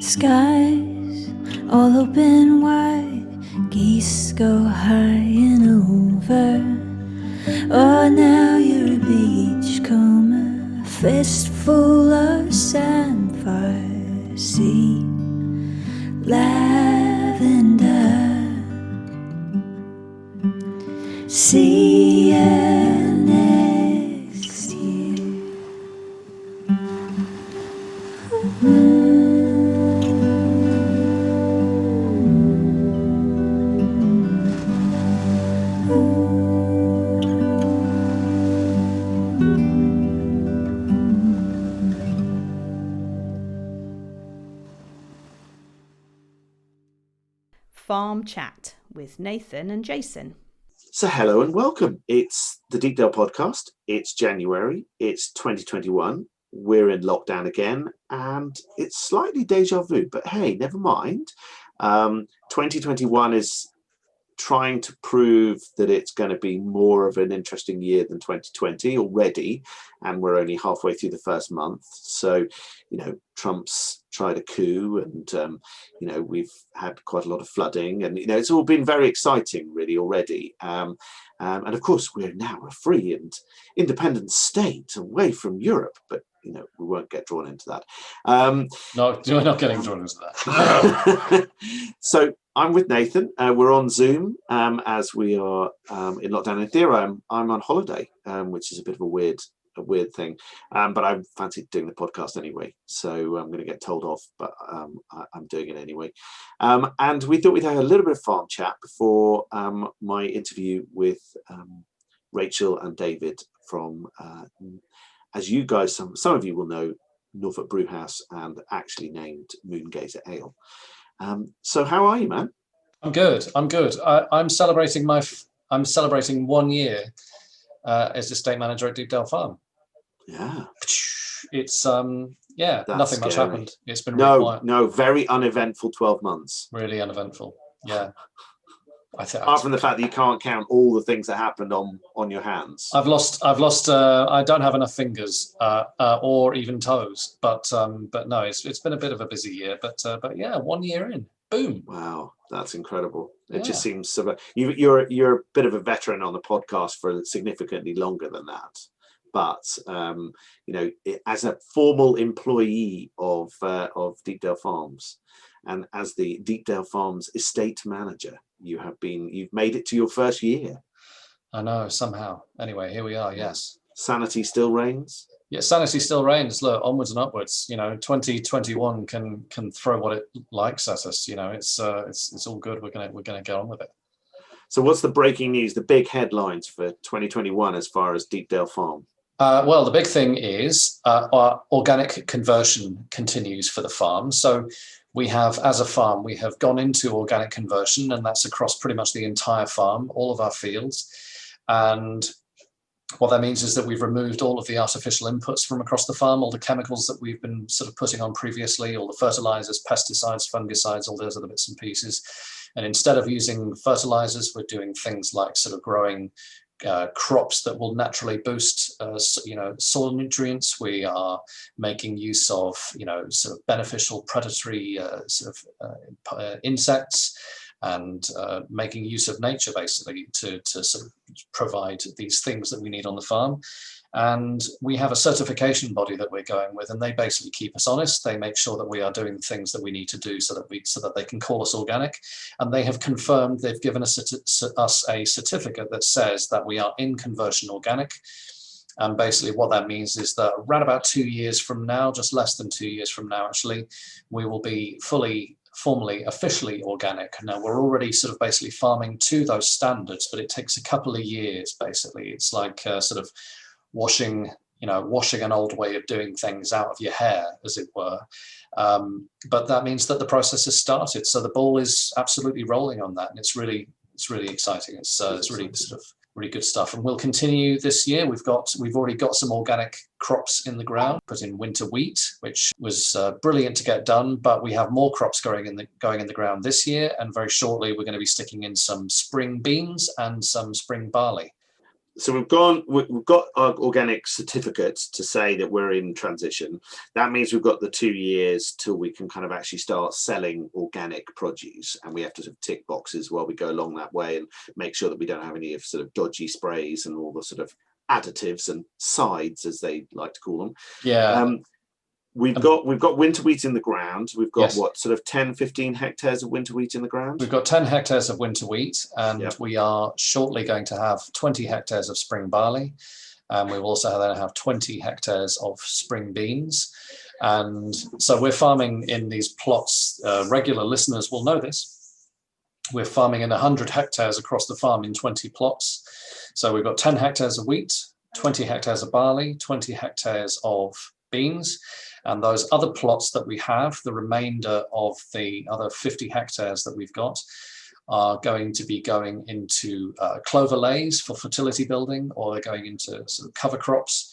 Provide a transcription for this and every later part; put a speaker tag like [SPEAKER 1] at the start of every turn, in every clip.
[SPEAKER 1] Skies all open wide, geese go high and over. Oh, now you're a beachcomber, a fistful of sandfire, sea, lavender, see you next year.
[SPEAKER 2] Farm Chat with Nathan and Jason.
[SPEAKER 3] So hello and welcome. It's the Deepdale Podcast. It's January. It's 2021. We're in lockdown again and it's slightly deja vu, but hey, never mind. 2021 is trying to prove that it's going to be more of an interesting year than 2020 already, and we're only halfway through the first month. So, Trump's tried a coup, and we've had quite a lot of flooding, and it's all been very exciting really already. And of course, we're now a free and independent state away from Europe, but we won't get drawn into that.
[SPEAKER 4] No, we're not getting drawn into that.
[SPEAKER 3] So I'm with Nathan. We're on Zoom as we are in lockdown. In theory, I'm on holiday, which is a bit of a weird thing. But I fancied doing the podcast anyway, so I'm going to get told off, but I'm doing it anyway. And we thought we'd have a little bit of farm chat before my interview with Rachel and David from, as you guys, some of you will know, Norfolk Brewhouse, and actually named Moongazer Ale. So how are you, man?
[SPEAKER 4] I'm good. I'm celebrating 1 year as estate manager at Deepdale Farm.
[SPEAKER 3] Yeah.
[SPEAKER 4] It's
[SPEAKER 3] That's
[SPEAKER 4] nothing much
[SPEAKER 3] scary.
[SPEAKER 4] happened. It's been really quiet.
[SPEAKER 3] No, very uneventful 12 months.
[SPEAKER 4] Really uneventful. Yeah.
[SPEAKER 3] Apart from the fact that you can't count all the things that happened on your hands.
[SPEAKER 4] I've lost. I don't have enough fingers or even toes. But no, it's been a bit of a busy year. But yeah, 1 year in, boom.
[SPEAKER 3] Wow, that's incredible. It
[SPEAKER 4] Yeah.
[SPEAKER 3] just seems so. You're a bit of a veteran on the podcast for significantly longer than that. But as a formal employee of Deepdale Farms, and as the Deepdale Farms estate manager, you've made it to your first year.
[SPEAKER 4] I know, somehow. Anyway, here we are. Yes.
[SPEAKER 3] Sanity still reigns.
[SPEAKER 4] Yeah, sanity still reigns. Look, onwards and upwards. 2021 can throw what it likes at us. It's all good. We're gonna get on with it.
[SPEAKER 3] So, what's the breaking news? The big headlines for 2021 as far as Deepdale Farm?
[SPEAKER 4] Well, the big thing is our organic conversion continues for the farm. So we have, as a farm, we have gone into organic conversion, and that's across pretty much the entire farm, all of our fields. And what that means is that we've removed all of the artificial inputs from across the farm, all the chemicals that we've been sort of putting on previously, all the fertilizers, pesticides, fungicides, all those other bits and pieces. And instead of using fertilizers, we're doing things like sort of growing crops that will naturally boost, soil nutrients. We are making use of, sort of beneficial predatory insects, and making use of nature basically to sort of provide these things that we need on the farm. And we have a certification body that we're going with, and they basically keep us honest. They make sure that we are doing the things that we need to do so that they can call us organic. And they have confirmed, they've given us a certificate that says that we are in conversion organic. And basically what that means is that around about 2 years from now, just less than 2 years from now, actually, we will be formally, officially organic. Now, we're already sort of basically farming to those standards, but it takes a couple of years, basically. It's like sort of washing an old way of doing things out of your hair, as it were. But that means that the process has started. So the ball is absolutely rolling on that. And it's really exciting. It's really sort of really good stuff. And we'll continue this year. We've already got some organic crops in the ground, put in winter wheat, which was brilliant to get done, but we have more crops going in the ground this year. And very shortly, we're going to be sticking in some spring beans and some spring barley.
[SPEAKER 3] So we've got our organic certificates to say that we're in transition. That means we've got the 2 years till we can kind of actually start selling organic produce, and we have to sort of tick boxes while we go along that way and make sure that we don't have any of sort of dodgy sprays and all the sort of additives and sides, as they like to call them.
[SPEAKER 4] Yeah.
[SPEAKER 3] We've got winter wheat in the ground. We've got
[SPEAKER 4] Yes.
[SPEAKER 3] what, sort of 10, 15 hectares of winter wheat in the ground?
[SPEAKER 4] We've got 10 hectares of winter wheat, and
[SPEAKER 3] Yep.
[SPEAKER 4] we are shortly going to have 20 hectares of spring barley. And we will also then have 20 hectares of spring beans. And so we're farming in these plots. Regular listeners will know this. We're farming in 100 hectares across the farm in 20 plots. So we've got 10 hectares of wheat, 20 hectares of barley, 20 hectares of beans. And those other plots that we have, the remainder of the other 50 hectares that we've got, are going to be going into clover lays for fertility building, or they're going into sort of cover crops.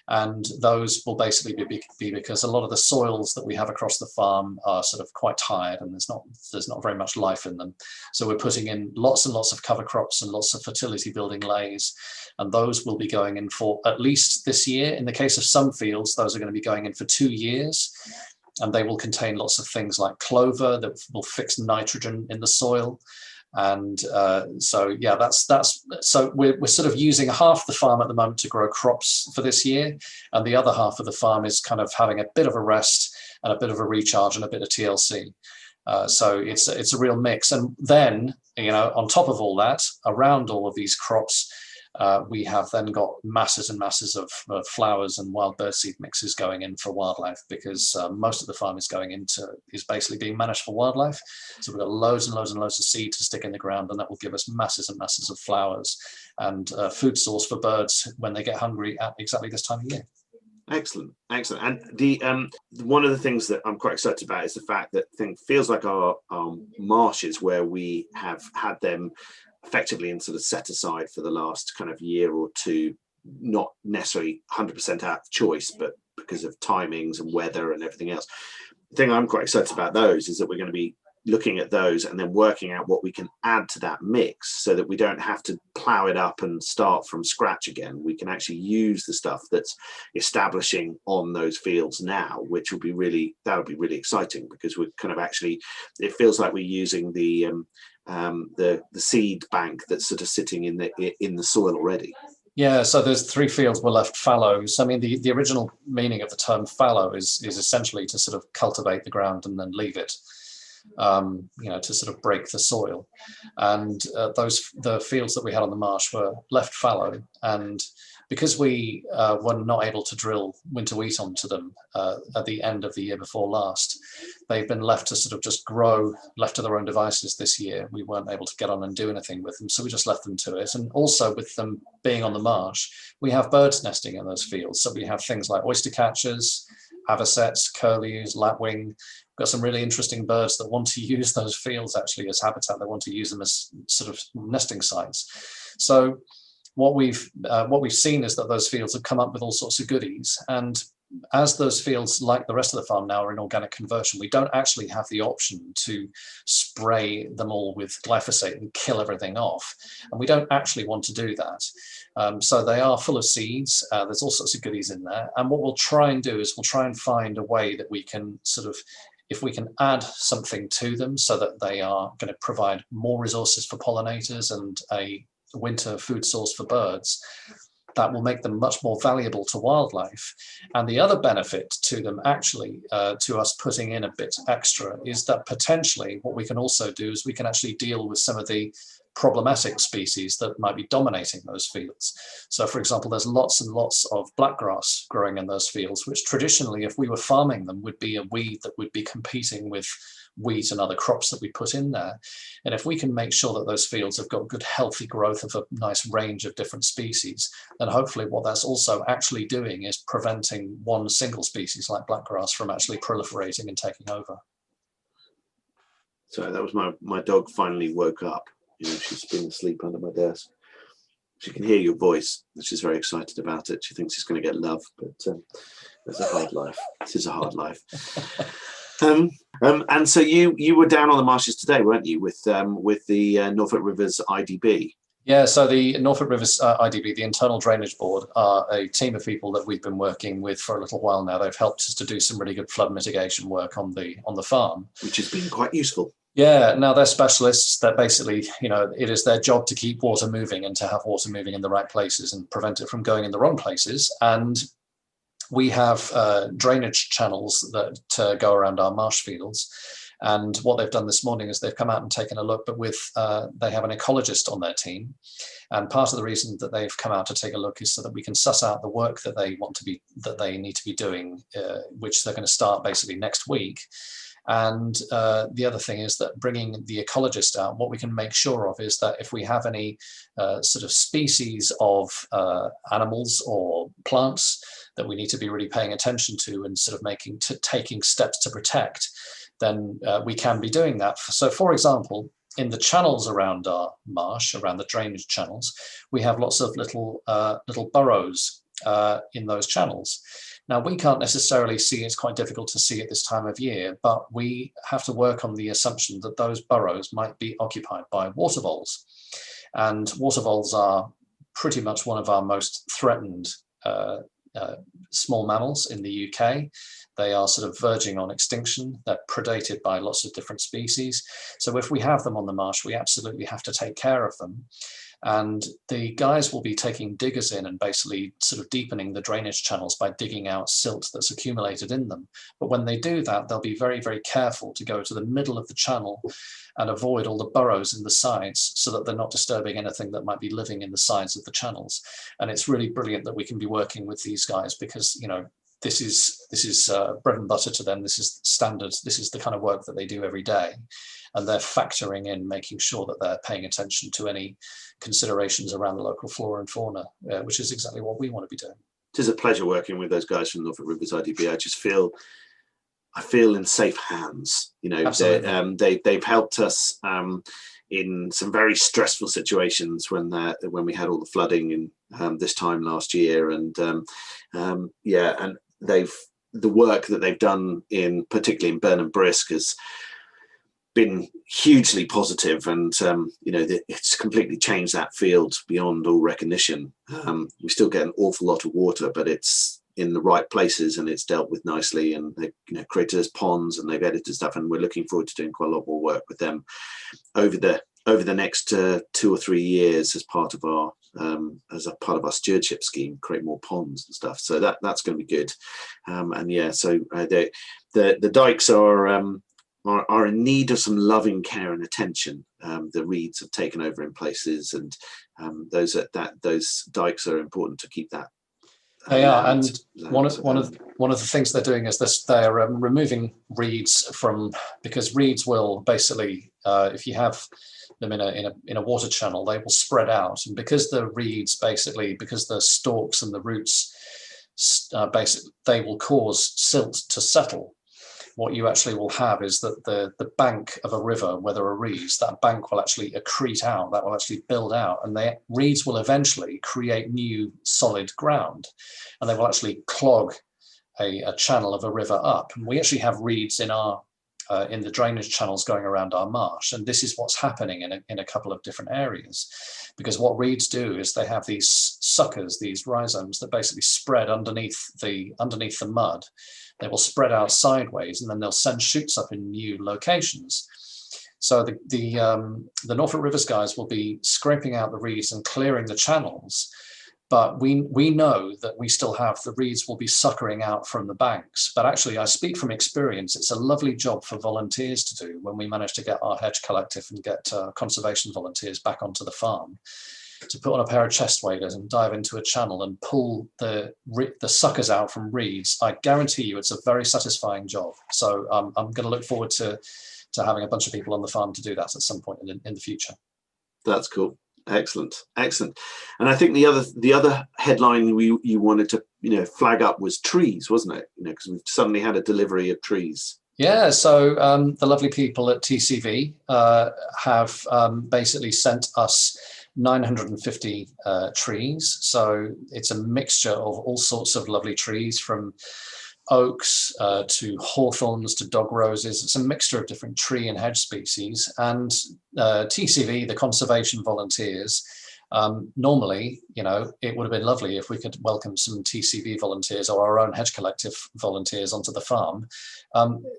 [SPEAKER 4] And those will basically be because a lot of the soils that we have across the farm are sort of quite tired, and there's not very much life in them. So we're putting in lots and lots of cover crops and lots of fertility building lays, and those will be going in for at least this year. In the case of some fields, those are going to be going in for 2 years, and they will contain lots of things like clover that will fix nitrogen in the soil. And so we're sort of using half the farm at the moment to grow crops for this year, and the other half of the farm is kind of having a bit of a rest and a bit of a recharge and a bit of TLC. So it's a real mix. And then, on top of all that, around all of these crops, we have then got masses and masses of flowers and wild bird seed mixes going in for wildlife, because most of the farm is basically being managed for wildlife. So we've got loads and loads and loads of seed to stick in the ground, and that will give us masses and masses of flowers and food source for birds when they get hungry at exactly this time of year.
[SPEAKER 3] Excellent. And the one of the things that I'm quite excited about is the fact that feels like our marshes, where we have had them effectively and sort of set aside for the last kind of year or two, not necessarily 100% out of choice, but because of timings and weather and everything else. The thing I'm quite excited about those is that we're going to be looking at those and then working out what we can add to that mix, so that we don't have to plow it up and start from scratch again. We can actually use the stuff that's establishing on those fields now, which will be really exciting, because we're kind of actually, it feels like we're using the seed bank that's sort of sitting in the soil already.
[SPEAKER 4] Yeah, so those 3 fields were left fallows. I mean, the original meaning of the term fallow is essentially to sort of cultivate the ground and then leave it, to sort of break the soil. And the fields that we had on the marsh were left fallow, and because we were not able to drill winter wheat onto them at the end of the year before last, they've been left to sort of just grow, left to their own devices this year. We weren't able to get on and do anything with them, so we just left them to it. And also, with them being on the marsh, we have birds nesting in those fields. So we have things like oyster catchers, avocets, curlews, lapwing. We've got some really interesting birds that want to use those fields actually as habitat. They want to use them as sort of nesting sites. So what we've seen is that those fields have come up with all sorts of goodies, and as those fields, like the rest of the farm now, are in organic conversion, we don't actually have the option to spray them all with glyphosate and kill everything off, and we don't actually want to do that. So they are full of seeds. There's all sorts of goodies in there, and what we'll try and do is we'll try and find a way that we can sort of, if we can add something to them so that they are going to provide more resources for pollinators and a winter food source for birds, that will make them much more valuable to wildlife. And the other benefit to them, actually, to us putting in a bit extra, is that potentially what we can also do is we can actually deal with some of the problematic species that might be dominating those fields. So, for example, there's lots and lots of blackgrass growing in those fields, which traditionally, if we were farming them, would be a weed that would be competing with wheat and other crops that we put in there. And if we can make sure that those fields have got good healthy growth of a nice range of different species, then hopefully what that's also actually doing is preventing one single species like blackgrass from actually proliferating and taking over.
[SPEAKER 3] So that was my dog finally woke up. She's been asleep under my desk. She can hear your voice, and she's very excited about it. She thinks she's going to get love, but it's a hard life. It is a hard life. And so you were down on the marshes today, weren't you, with the Norfolk Rivers IDB?
[SPEAKER 4] Yeah, so the Norfolk Rivers IDB, the Internal Drainage Board, are a team of people that we've been working with for a little while now. They've helped us to do some really good flood mitigation work on the farm,
[SPEAKER 3] which has been quite useful.
[SPEAKER 4] Yeah, now they're specialists that basically, it is their job to keep water moving and to have water moving in the right places and prevent it from going in the wrong places. And we have drainage channels that go around our marsh fields. And what they've done this morning is they've come out and taken a look, but they have an ecologist on their team. And part of the reason that they've come out to take a look is so that we can suss out the work that they need to be doing, which they're going to start basically next week. And the other thing is that bringing the ecologist out, what we can make sure of is that if we have any sort of species of animals or plants that we need to be really paying attention to and sort of taking steps to protect, then we can be doing that. So, for example, in the channels around our marsh, around the drainage channels, we have lots of little burrows in those channels. Now, we can't necessarily see, it's quite difficult to see at this time of year, but we have to work on the assumption that those burrows might be occupied by water voles. And water voles are pretty much one of our most threatened small mammals in the UK. They are sort of verging on extinction. They're predated by lots of different species. So if we have them on the marsh, we absolutely have to take care of them. And the guys will be taking diggers in and basically sort of deepening the drainage channels by digging out silt that's accumulated in them. But when they do that, they'll be very, very careful to go to the middle of the channel and avoid all the burrows in the sides so that they're not disturbing anything that might be living in the sides of the channels. And it's really brilliant that we can be working with these guys because, this is bread and butter to them. This is standard. This is the kind of work that they do every day. And they're factoring in making sure that they're paying attention to any considerations around the local flora and fauna, which is exactly what we want to be doing.
[SPEAKER 3] It is a pleasure working with those guys from Norfolk Rivers IDB. I feel in safe hands. They've helped us in some very stressful situations when we had all the flooding in this time last year, and the work that they've done particularly in Burn and Brisk has been hugely positive, and it's completely changed that field beyond all recognition. We still get an awful lot of water, but it's in the right places and it's dealt with nicely, and they've created us ponds and they've edited stuff, and we're looking forward to doing quite a lot more work with them over the next 2 or 3 years as part of our stewardship scheme, create more ponds and stuff. So that's going to be good. The dikes are in need of some loving care and attention. The reeds have taken over in places, and those dikes are important to keep that.
[SPEAKER 4] They are, and one of the things they're doing is this: they're removing reeds because reeds will basically, if you have them in a water channel, they will spread out, and because the stalks and the roots they will cause silt to settle. What you actually will have is that the bank of a river, where there are reeds, that bank will actually accrete out, that will actually build out, and the reeds will eventually create new solid ground, and they will actually clog a channel of a river up. And we actually have reeds in the drainage channels going around our marsh, and this is what's happening in a couple of different areas, because what reeds do is they have these suckers, these rhizomes that basically spread underneath the mud. They will spread out sideways, and then they'll send shoots up in new locations. So the Norfolk Rivers guys will be scraping out the reeds and clearing the channels, but we know that we still have the reeds will be suckering out from the banks. But actually, I speak from experience, it's a lovely job for volunteers to do when we manage to get our hedge collective and get conservation volunteers back onto the farm, to put on a pair of chest waders and dive into a channel and pull the suckers out from reeds. I guarantee you it's a very satisfying job. So I'm going to look forward to having a bunch of people on the farm to do that at some point in the future.
[SPEAKER 3] That's cool. Excellent. And I think the other headline you wanted to flag up was trees, wasn't it? Because we've suddenly had a delivery of trees.
[SPEAKER 4] Yeah, so the lovely people at TCV have basically sent us 950 trees. So it's a mixture of all sorts of lovely trees, from oaks to hawthorns to dog roses. It's a mixture of different tree and hedge species. And TCV, the conservation volunteers, Normally, it would have been lovely if we could welcome some TCV volunteers or our own hedge collective volunteers onto the farm.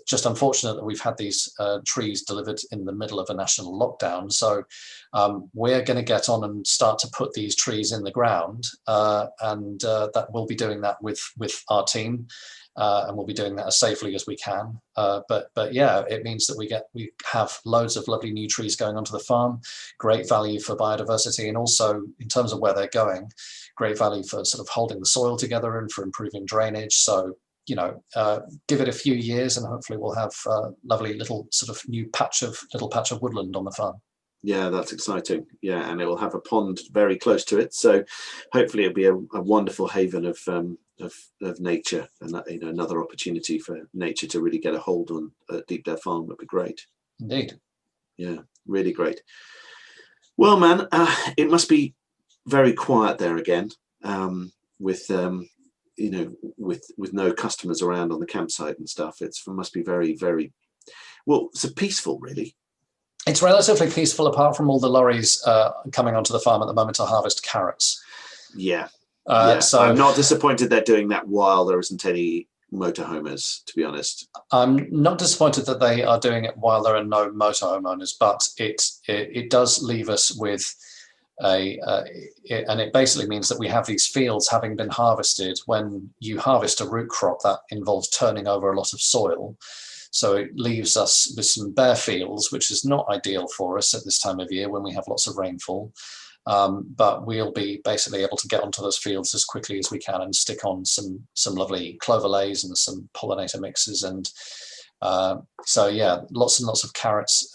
[SPEAKER 4] Just unfortunate that we've had these trees delivered in the middle of a national lockdown. So we're going to get on and start to put these trees in the ground, and that we'll be doing that with our team. And we'll be doing that as safely as we can. But yeah, it means that we have loads of lovely new trees going onto the farm, great value for biodiversity, and also in terms of where they're going, great value for sort of holding the soil together and for improving drainage. So, give it a few years and hopefully we'll have a lovely little sort of new patch of woodland on the farm.
[SPEAKER 3] Yeah, that's exciting. Yeah, and it will have a pond very close to it, so hopefully it'll be a wonderful haven of nature, and another opportunity for nature to really get a hold on Deepdale Farm would be great.
[SPEAKER 4] Indeed.
[SPEAKER 3] Yeah, really great. Well, man, it must be very quiet there again, with no customers around on the campsite and stuff. It must be very, very well. It's peaceful, really.
[SPEAKER 4] It's relatively peaceful, apart from all the lorries coming onto the farm at the moment to harvest carrots.
[SPEAKER 3] Yeah.
[SPEAKER 4] So
[SPEAKER 3] I'm not disappointed they're doing that while there isn't any motorhomers, to be honest.
[SPEAKER 4] I'm not disappointed that they are doing it while there are no motorhome owners, but it does leave us with and it basically means that we have these fields having been harvested. When you harvest a root crop, that involves turning over a lot of soil. So it leaves us with some bare fields, which is not ideal for us at this time of year when we have lots of rainfall. But we'll be basically able to get onto those fields as quickly as we can and stick on some lovely clover lays and some pollinator mixes. And so, yeah, lots and lots of carrots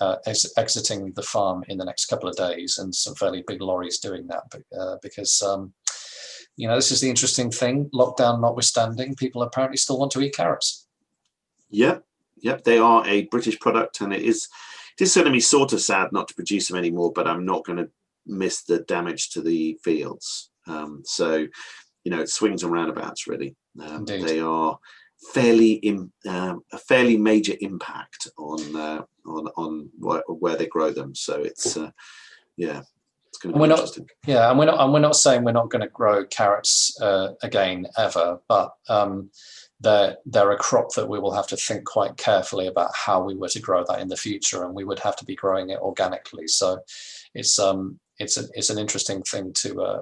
[SPEAKER 4] exiting the farm in the next couple of days, and some fairly big lorries doing that because, this is the interesting thing. Lockdown notwithstanding, people apparently still want to eat carrots.
[SPEAKER 3] Yep, they are a British product, and it is going to be sort of sad not to produce them anymore, but I'm not going to miss the damage to the fields. So, it swings and roundabouts, really. They are a fairly major impact on where they grow them. So it's it's going to be interesting.
[SPEAKER 4] And we're not saying we're not going to grow carrots again ever, but they're a crop that we will have to think quite carefully about how we were to grow that in the future, and we would have to be growing it organically. So it's an interesting thing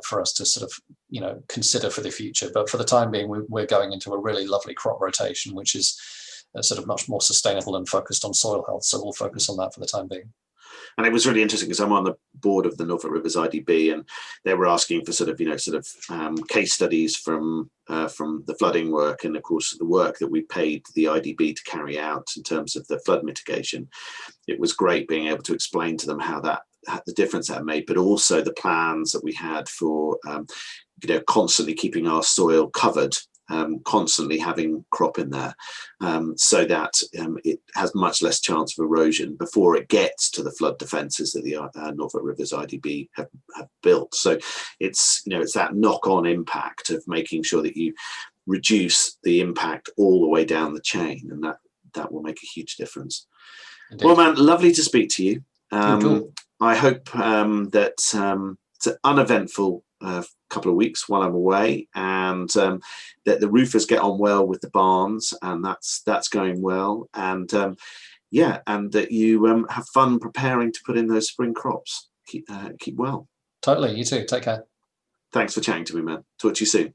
[SPEAKER 4] for us to sort of consider for the future. But for the time being, we're going into a really lovely crop rotation, which is sort of much more sustainable and focused on soil health. So we'll focus on that for the time being.
[SPEAKER 3] And it was really interesting because I'm on the board of the Norfolk Rivers IDB, and they were asking for case studies from the flooding work, and of course the work that we paid the IDB to carry out in terms of the flood mitigation. It was great being able to explain to them how the difference that made, but also the plans that we had for constantly keeping our soil covered, constantly having crop in there, so that it has much less chance of erosion before it gets to the flood defences that the Norfolk Rivers IDB have built. So it's that knock-on impact of making sure that you reduce the impact all the way down the chain, and that will make a huge difference. Indeed. Well, man, lovely to speak to you.
[SPEAKER 4] Cool.
[SPEAKER 3] I hope that it's an uneventful couple of weeks while I'm away, and that the roofers get on well with the barns, and that's going well, and and that you have fun preparing to put in those spring crops. Keep well.
[SPEAKER 4] Totally, you too. Take care.
[SPEAKER 3] Thanks for chatting to me, man. Talk to you soon.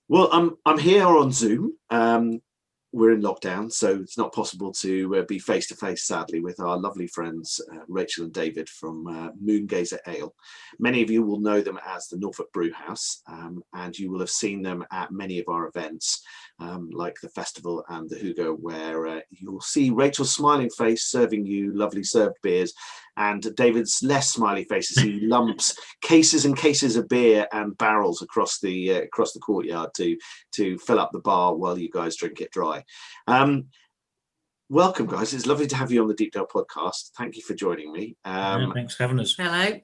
[SPEAKER 3] Well, I'm here on Zoom. We're in lockdown, so it's not possible to be face to face, sadly, with our lovely friends Rachel and David from Moongazer Ale. Many of you will know them as the Norfolk Brew House, and you will have seen them at many of our events, like the festival and the Hugo, where you'll see Rachel's smiling face serving you lovely served beers, and David's less smiley face as he lumps cases and cases of beer and barrels across the courtyard to fill up the bar while you guys drink it dry. welcome, guys. It's lovely to have you on the Deepdale Podcast. Thank you for joining me.
[SPEAKER 5] Thanks for having us.
[SPEAKER 6] Hello.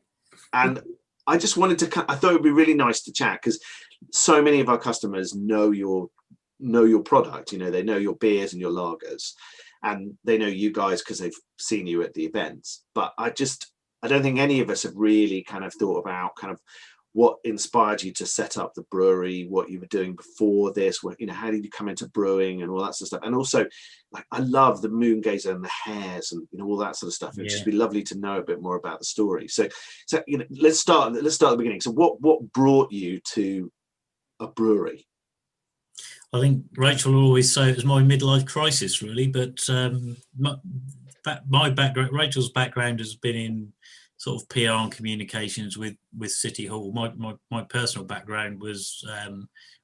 [SPEAKER 3] And I just wanted to, I thought it would be really nice to chat because so many of our customers know your product. You know, they know your beers and your lagers, and they know you guys because they've seen you at the events. But I don't think any of us have really kind of thought about kind of what inspired you to set up the brewery, what you were doing before this, what, you know, how did you come into brewing and all that sort of stuff. And also, like, I love the moon gazer and the hares and, you know, all that sort of stuff. It'd just be lovely to know a bit more about the story. So you know, let's start at the beginning. So what brought you to a brewery?
[SPEAKER 5] I think Rachel will always say it was my midlife crisis, really. But my background, Rachel's background has been in sort of PR and communications with City Hall. My personal background was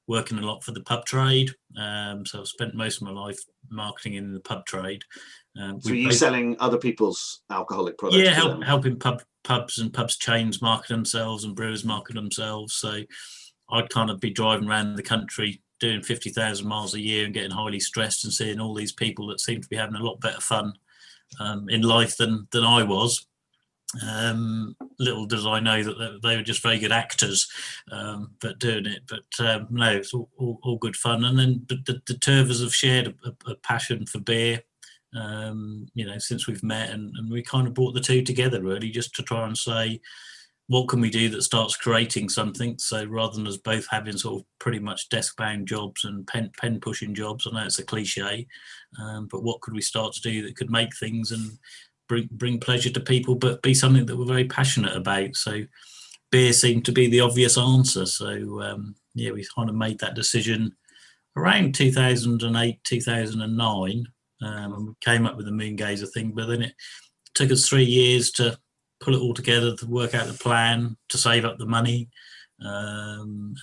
[SPEAKER 5] working a lot for the pub trade. So I've spent most of my life marketing in the pub trade.
[SPEAKER 3] So you selling other people's alcoholic products?
[SPEAKER 5] Yeah, helping pubs and pubs chains market themselves and brewers market themselves. So I'd kind of be driving around the country doing 50,000 miles a year and getting highly stressed and seeing all these people that seem to be having a lot better fun in life than I was. Little did I know that they were just very good actors, but doing it. But no, it's all good fun. And then the Turvers have shared a passion for beer, you know, since we've met, and we kind of brought the two together really, just to try and say, what can we do that starts creating something? So rather than us both having sort of pretty much desk-bound jobs and pen pushing jobs, I know it's a cliche, but what could we start to do that could make things and bring pleasure to people, but be something that we're very passionate about? So beer seemed to be the obvious answer. So yeah, we kind of made that decision around 2008, 2009, and we came up with the Moon Gazer thing, but then it took us 3 years to pull it all together, to work out the plan, to save up the money, and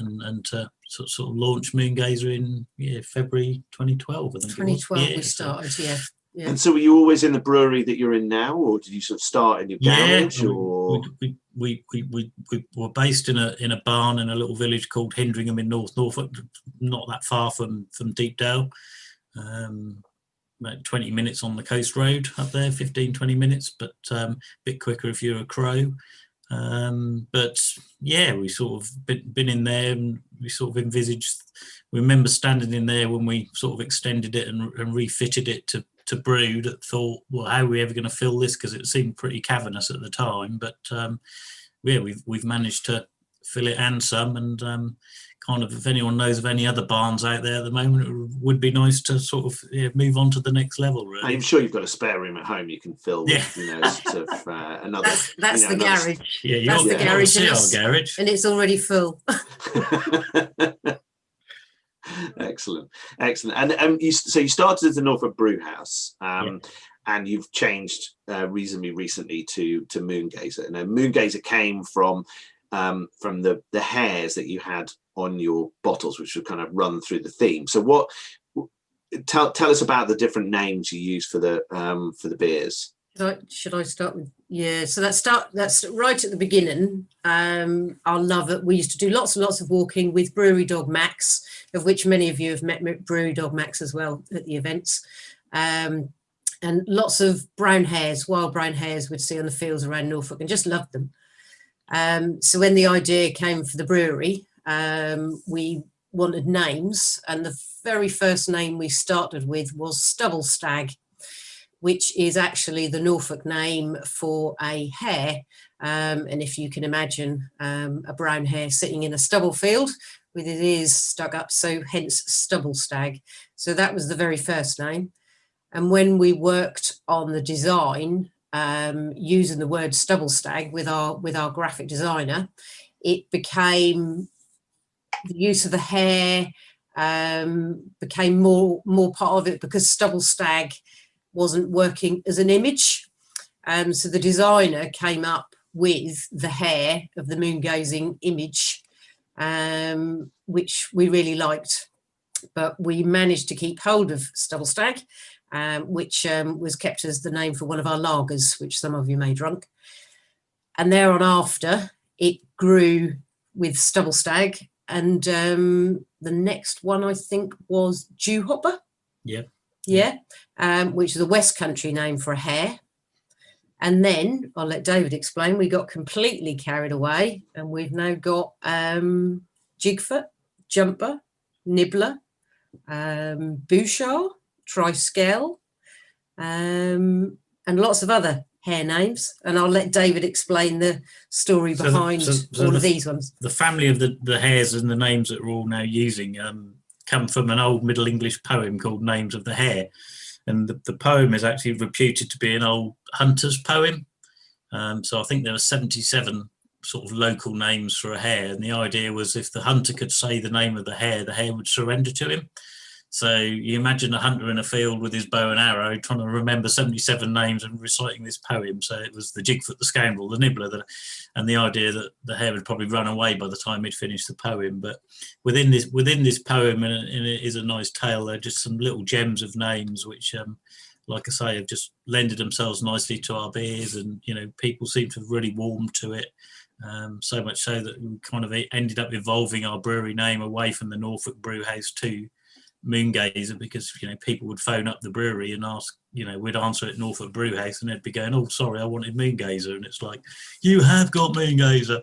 [SPEAKER 5] to sort of launch Moon Gazer in February 2012, I think
[SPEAKER 6] 2012 we started, yeah.
[SPEAKER 3] And so were you always in the brewery that you're in now, or did you sort of start in your garage? Or
[SPEAKER 5] we were based in a barn in a little village called Hindringham in Norfolk, not that far from Deepdale. About 20 minutes on the coast road up there, 15-20 minutes, but a bit quicker if you're a crow. But yeah, we sort of been in there, and we sort of envisaged, we remember standing in there when we sort of extended it and refitted it to brew, that thought, well, how are we ever going to fill this? Because it seemed pretty cavernous at the time. But yeah, we've managed to fill it and some, and kind of, if anyone knows of any other barns out there at the moment, it would be nice to sort of move on to the the level, really. I'm
[SPEAKER 3] sure you've got a spare room at home you can fill with, you know, sort of another.
[SPEAKER 6] That's the garage.
[SPEAKER 5] Yeah,
[SPEAKER 6] that's the garage,
[SPEAKER 5] our garage,
[SPEAKER 6] and it's already full.
[SPEAKER 3] Excellent. And you started at the Norfolk Brew House, and you've changed reasonably recently to Moon Gazer. And Moon Gazer came from the hares that you had on your bottles, which would kind of run through the theme. So tell us about the different names you use for the beers.
[SPEAKER 6] Should I start with? Yeah, so that's right at the beginning. I love it. We used to do lots and lots of walking with Brewery Dog Max, of which many of you have met Brewery Dog Max as well at the events. And lots of brown hares, wild brown hares we'd see on the fields around Norfolk, and just loved them. So when the idea came for the brewery, we wanted names, and the very first name we started with was Stubble Stag, which is actually the Norfolk name for a hare. And if you can imagine a brown hare sitting in a stubble field with his ears stuck up, so hence Stubble Stag. So that was the very first name. And when we worked on the design, using the word Stubble Stag with our graphic designer, it became, the use of the hare became more part of it, because Stubble Stag wasn't working as an image. So the designer came up with the hare of the moon gazing image, which we really liked. But we managed to keep hold of Stubble Stag, which was kept as the name for one of our lagers, which some of you may drunk. And thereon after, it grew with Stubble Stag. And the next one, I think, was Dew Hopper.
[SPEAKER 5] Yeah.
[SPEAKER 6] which is a West Country name for a hare. And then I'll let David explain. We got completely carried away, and we've now got Jigfoot, Jumper, Nibbler, Bouchard, Triskel, and lots of other hare names. And I'll let David explain the story behind all of these ones.
[SPEAKER 5] The family of the hares and the names that we're all now using come from an old Middle English poem called Names of the Hare. And the poem is actually reputed to be an old hunter's poem. So I think there are 77 sort of local names for a hare. And the idea was if the hunter could say the name of the hare would surrender to him. So you imagine a hunter in a field with his bow and arrow trying to remember 77 names and reciting this poem. So it was the Jigfoot, the Scoundrel, the Nibbler, and the idea that the hare would probably run away by the time he'd finished the poem. But within this poem, and it is a nice tale, there are just some little gems of names which, like I say, have just lended themselves nicely to our beers, and people seem to have really warmed to it. So much so that we kind of ended up evolving our brewery name away from the Norfolk Brewhouse to Moongazer, because people would phone up the brewery and ask, we'd answer at Norfolk Brewhouse and they'd be going, oh sorry, I wanted Moongazer, and it's like, you have got Moongazer.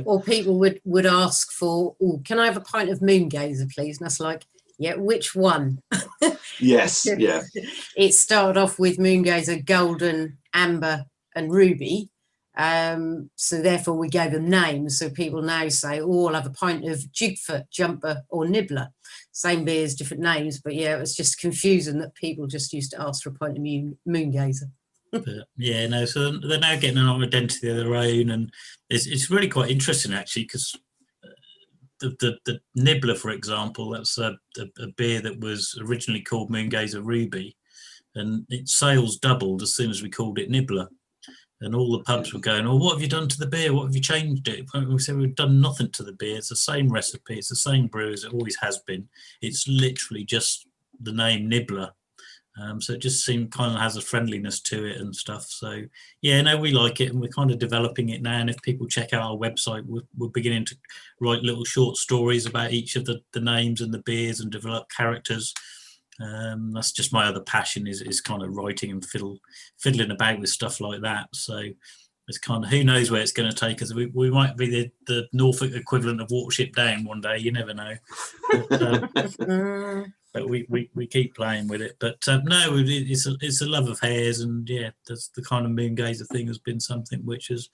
[SPEAKER 6] Or people would ask for, oh, can I have a pint of Moongazer please? And that's like, yeah, which one?
[SPEAKER 3] Yes. Yeah.
[SPEAKER 6] It started off with Moongazer, Golden, Amber and Ruby. So therefore we gave them names, so people now say, oh, I'll have a pint of Jigfoot, Jumper or Nibbler. Same beers, different names, but yeah, it was just confusing that people just used to ask for a pint of Moongazer.
[SPEAKER 5] So they're now getting an identity of their own, and it's really quite interesting actually, because the Nibbler, for example, that's a beer that was originally called Moongazer Ruby, and its sales doubled as soon as we called it Nibbler. And all the pubs were going, oh, what have you done to the beer? What have you changed it? We said, we've done nothing to the beer. It's the same recipe. It's the same brew as it always has been. It's literally just the name Nibbler. So it just kind of has a friendliness to it and stuff. So, we like it, and we're kind of developing it now. And if people check out our website, we're beginning to write little short stories about each of the names and the beers and develop characters. That's just my other passion is kind of writing and fiddling about with stuff like that. So it's kind of, who knows where it's going to take us. We might be the Norfolk equivalent of Watership Down one day. You never know. But we keep playing with it. But no, it's a love of hares, and that's the kind of Moongazer thing has been something which has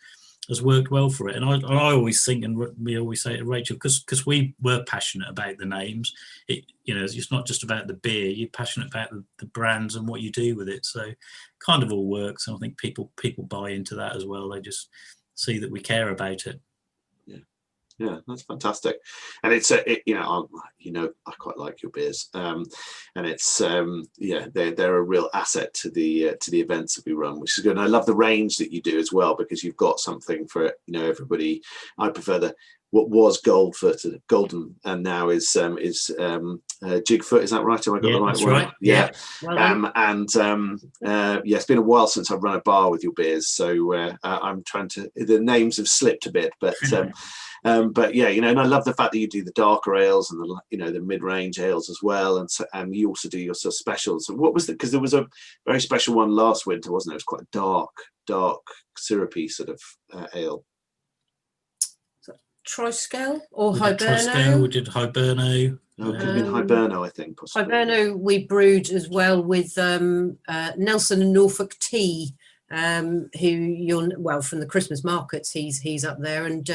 [SPEAKER 5] worked well for it. And I always think, and we always say to Rachel, because we were passionate about the names, it's not just about the beer, you're passionate about the brands and what you do with it. So kind of all works. And I think people buy into that as well. They just see that we care about it.
[SPEAKER 3] Yeah, that's fantastic, and it's I quite like your beers, and it's they're a real asset to the events that we run, which is good. And I love the range that you do as well, because you've got something for everybody. I prefer what was Golden and now is Jigfoot. Is that right? Have I got the right one?
[SPEAKER 5] Right.
[SPEAKER 3] Yeah.
[SPEAKER 6] Well
[SPEAKER 3] it's been a while since I've run a bar with your beers, so I'm trying to. The names have slipped a bit, but. And I love the fact that you do the darker ales and the mid-range ales as well, and you also do your sort of specials. And what was because there was a very special one last winter, wasn't it? It was quite a dark syrupy sort of ale.
[SPEAKER 6] Triskel or
[SPEAKER 5] Hiberno? Triskel, we did Hiberno.
[SPEAKER 3] Oh, it could have been Hiberno, I think. Possibly.
[SPEAKER 6] Hiberno we brewed as well with Nelson and Norfolk Tea. Who from the Christmas markets, he's up there, and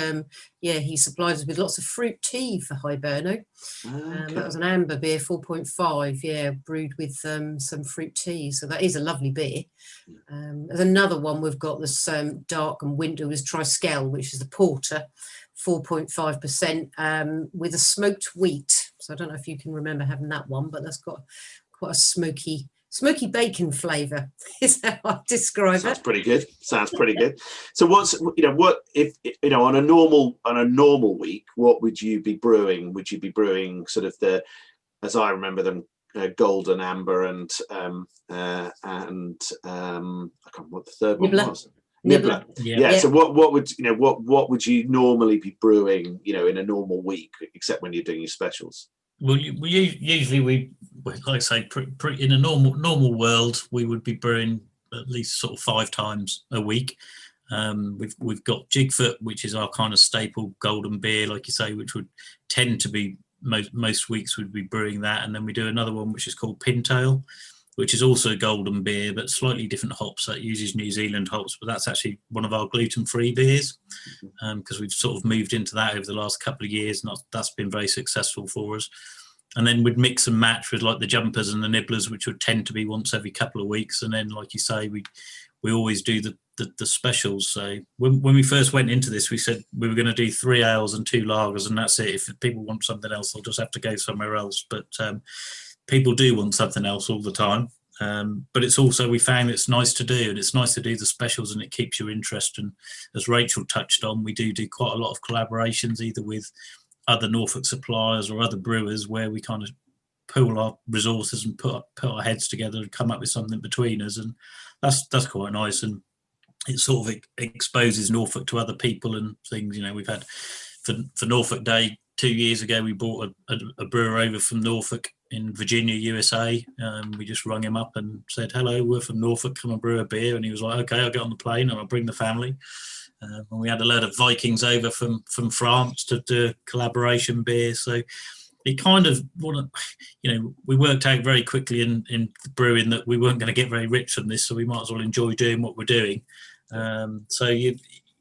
[SPEAKER 6] he supplies us with lots of fruit tea for Hiberno.
[SPEAKER 3] Okay.
[SPEAKER 6] That was an amber beer, 4.5, brewed with some fruit tea, so that is a lovely beer. There's another one we've got this dark and winter is Triskel, which is the porter, 4.5%, with a smoked wheat. So I don't know if you can remember having that one, but that's got quite a smoky bacon flavour is how I describe
[SPEAKER 3] Sounds
[SPEAKER 6] it.
[SPEAKER 3] Sounds pretty good. So what if on a normal week, what would you be brewing? Would you be brewing sort of as I remember them, Golden, Amber, and I can't remember what the third
[SPEAKER 6] Nibbler.
[SPEAKER 3] one was. Nibbler.
[SPEAKER 6] Yeah.
[SPEAKER 3] So what would you normally be brewing? In a normal week, except when you're doing your specials.
[SPEAKER 5] Well, like I say, in a normal world, we would be brewing at least sort of 5 times a week. We've got Jigfoot, which is our kind of staple golden beer, like you say, which would tend to be most weeks we'd be brewing that, and then we do another one which is called Pintail, which is also a golden beer, but slightly different hops. That uses New Zealand hops, but that's actually one of our gluten-free beers, because we've sort of moved into that over the last couple of years, and that's been very successful for us. And then we'd mix and match with like the jumpers and the nibblers, which would tend to be once every couple of weeks. And then, like you say, we always do the specials. So when we first went into this, we said we were going to do 3 ales and 2 lagers, and that's it. If people want something else, they'll just have to go somewhere else. But people do want something else all the time. But it's also, we found it's nice to do, and it's nice to do the specials, and it keeps your interest. And as Rachel touched on, we do quite a lot of collaborations, either with other Norfolk suppliers or other brewers, where we kind of pool our resources and put our heads together and come up with something between us, and that's quite nice. And it sort of exposes Norfolk to other people and things. You know, we've had for Norfolk Day 2 years ago, we brought a brewer over from Norfolk in Virginia, USA. We just rung him up and said, "Hello, we're from Norfolk, come and brew a beer." And he was like, "Okay, I'll get on the plane and I'll bring the family." And we had a load of Vikings over from France to do collaboration beer. So it kind of, we worked out very quickly in brewing that we weren't going to get very rich from this, so we might as well enjoy doing what we're doing. So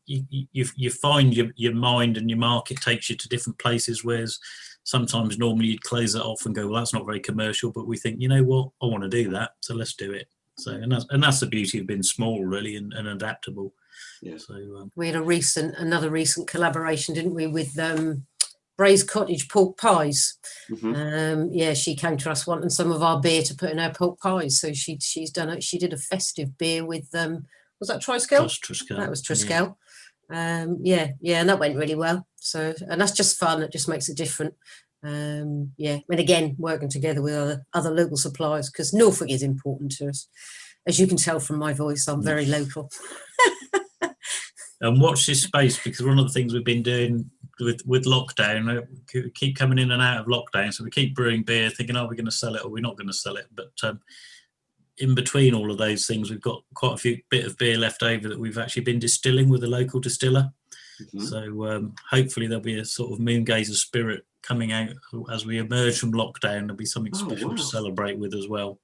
[SPEAKER 5] you find your mind and your market takes you to different places, whereas sometimes normally you'd close that off and go, well, that's not very commercial, but we think, you know what, I want to do that, so let's do it. So and that's the beauty of being small, really, and adaptable.
[SPEAKER 3] Yeah.
[SPEAKER 5] So
[SPEAKER 6] we had another recent collaboration, didn't we, with Bray's Cottage pork pies.
[SPEAKER 3] Mm-hmm.
[SPEAKER 6] She came to us wanting some of our beer to put in her pork pies, so she did a festive beer with was that Triskel?
[SPEAKER 5] Triskel.
[SPEAKER 6] That was Triskel. Yeah. And that went really well. So, and that's just fun. It just makes it different. And again, working together with other local suppliers, because Norfolk is important to us. As you can tell from my voice, I'm very local.
[SPEAKER 5] And watch this space, because one of the things we've been doing with lockdown, we keep coming in and out of lockdown, so we keep brewing beer thinking, are we going to sell it or we're not going to sell it? But in between all of those things, we've got quite a few bit of beer left over that we've actually been distilling with a local distiller. Mm-hmm. So hopefully there'll be a sort of moongazer spirit coming out as we emerge from lockdown. There'll be something special to celebrate with as well.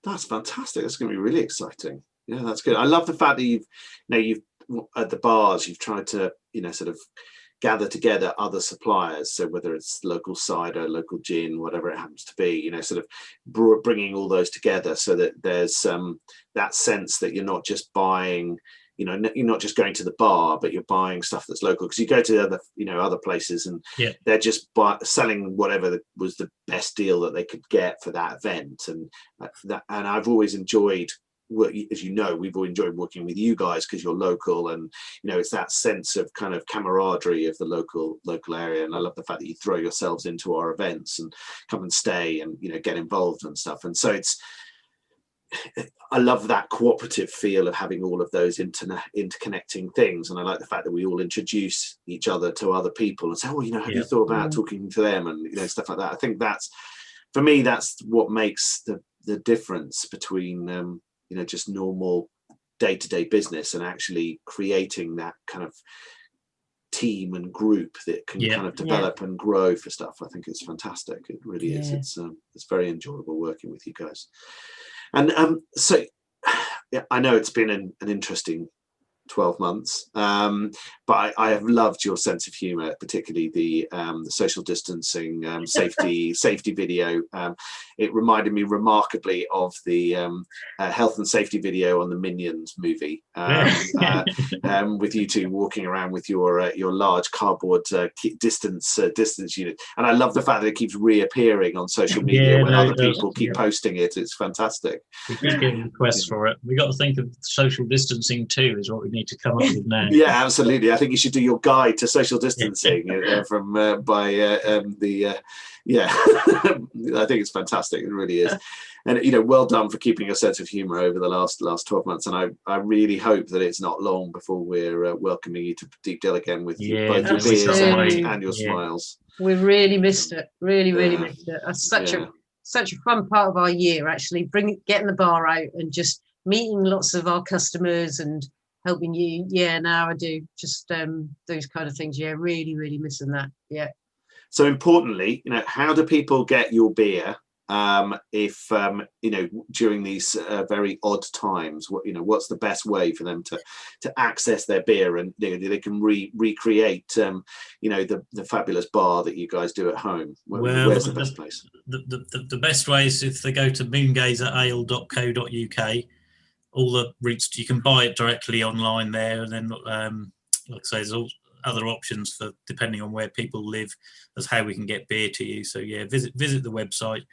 [SPEAKER 3] That's fantastic. That's going to be really exciting. Yeah, that's good. I love the fact that you've at the bars, you've tried to, sort of gather together other suppliers. So whether it's local cider, local gin, whatever it happens to be, sort of bringing all those together so that there's that sense that you're not just buying, you're not just going to the bar, but you're buying stuff that's local. Because you go to other places and they're just selling whatever was the best deal that they could get for that event. And I've always enjoyed, as we've all enjoyed working with you guys because you're local, and it's that sense of kind of camaraderie of the local area. And I love the fact that you throw yourselves into our events and come and stay and get involved and stuff. And so I love that cooperative feel of having all of those interconnecting things. And I like the fact that we all introduce each other to other people and say, have you thought about talking to them, and stuff like that. I think that's, for me, that's what makes the difference between just normal day-to-day business and actually creating that kind of team and group that can kind of develop and grow for stuff. I think it's fantastic. It really is. It's very enjoyable working with you guys. And so I know it's been an interesting 12 months, but I have loved your sense of humor, particularly the social distancing safety video. It reminded me remarkably of the health and safety video on the Minions movie, with you two walking around with your large cardboard distance unit. And I love the fact that it keeps reappearing on social media when other people keep posting it. It's fantastic.
[SPEAKER 5] We keep getting requests for it. We got to think of social distancing too, is what we need to come up with now.
[SPEAKER 3] Yeah, absolutely. I think you should do your guide to social distancing yeah. I think it's fantastic. It really is. And well done for keeping a sense of humour over the last 12 months. And I really hope that it's not long before we're welcoming you to Deepdale again with both your beers and your smiles.
[SPEAKER 6] We really missed it. Really missed it. It's such a fun part of our year, actually. Getting the bar out and just meeting lots of our customers and helping you. Yeah, now I do. Just those kind of things. Yeah, really missing that. Yeah.
[SPEAKER 3] So importantly, how do people get your beer if during these very odd times? What's the best way for them to access their beer, and they can recreate the fabulous bar that you guys do at home? Where's the best place?
[SPEAKER 5] The best way is if they go to moongazerale.co.uk. All the routes, you can buy it directly online there, and then like I say, there's all other options for depending on where people live as how we can get beer to you. So yeah, visit the website.